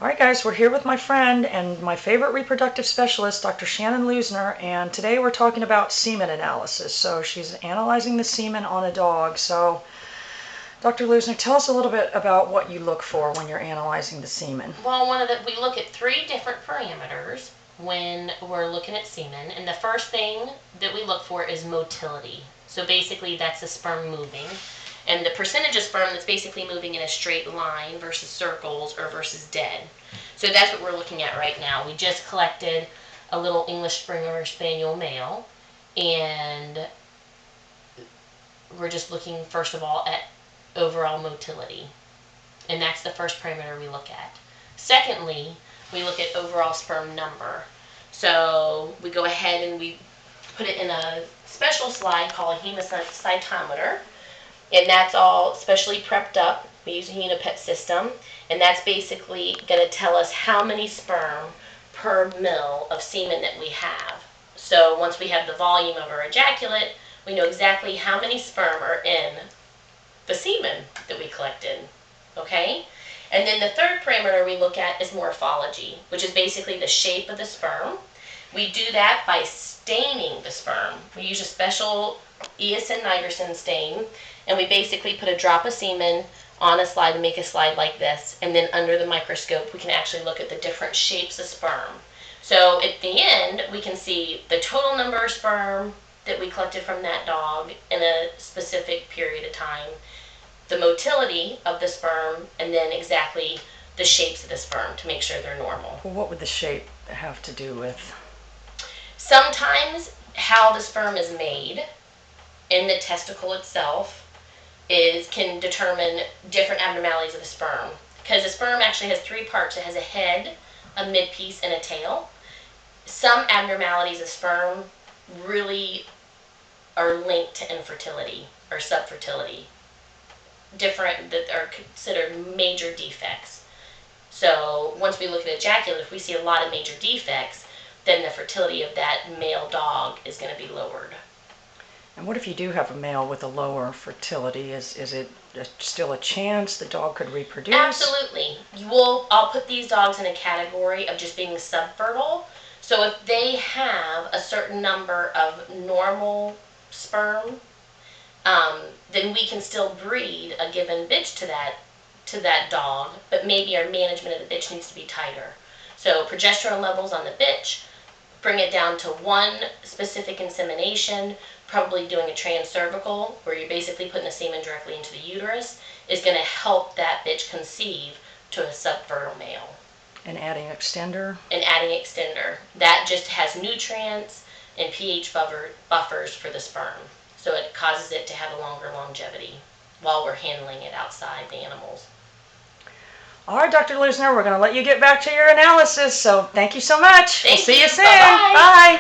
All right, guys, we're here with my friend and my favorite reproductive specialist, Dr. Shannon Luznar, and today we're talking about semen analysis. So she's analyzing the semen on a dog. So, Dr. Luznar, tell us a little bit about what you look for when you're analyzing the semen. Well, we look at 3 different parameters when we're looking at semen, and the first thing that we look for is motility. So basically, that's the sperm moving. And the percentage of sperm that's basically moving in a straight line versus circles or versus dead. So that's what we're looking at right now. We just collected a little English Springer Spaniel male, and we're just looking first of all at overall motility. And that's the first parameter we look at. Secondly, we look at overall sperm number. So we go ahead and we put it in a special slide called a hemocytometer. And that's all specially prepped up. We use a Unipet system, and that's basically going to tell us how many sperm per mil of semen that we have. So once we have the volume of our ejaculate, we know exactly how many sperm are in the semen that we collected. Okay? And then the third parameter we look at is morphology, which is basically the shape of the sperm. We do that by staining the sperm. We use a special eosin nitrogen stain, and we basically put a drop of semen on a slide and make a slide like this, and then under the microscope we can actually look at the different shapes of sperm. So at the end we can see the total number of sperm that we collected from that dog in a specific period of time, the motility of the sperm, and then exactly the shapes of the sperm to make sure they're normal. Well, what would the shape have to do with? Sometimes how the sperm is made in the testicle itself can determine different abnormalities of the sperm. Because the sperm actually has 3 parts. It has a head, a midpiece, and a tail. Some abnormalities of sperm really are linked to infertility or subfertility. Different that are considered major defects. So once we look at ejaculate, if we see a lot of major defects, then the fertility of that male dog is going to be lowered. And what if you do have a male with a lower fertility? Is it still a chance the dog could reproduce? Absolutely. I'll put these dogs in a category of just being subfertile. So if they have a certain number of normal sperm, then we can still breed a given bitch to that dog, but maybe our management of the bitch needs to be tighter. So progesterone levels on the bitch, bring it down to 1 specific insemination, probably doing a transcervical, where you're basically putting the semen directly into the uterus, is going to help that bitch conceive to a subfertile male. And adding extender? And adding extender. That just has nutrients and pH buffers for the sperm. So it causes it to have a longer longevity while we're handling it outside the animals. All right, Dr. Luznar, we're going to let you get back to your analysis. So thank you so much. Thank We'll see you soon. Bye-bye. Bye.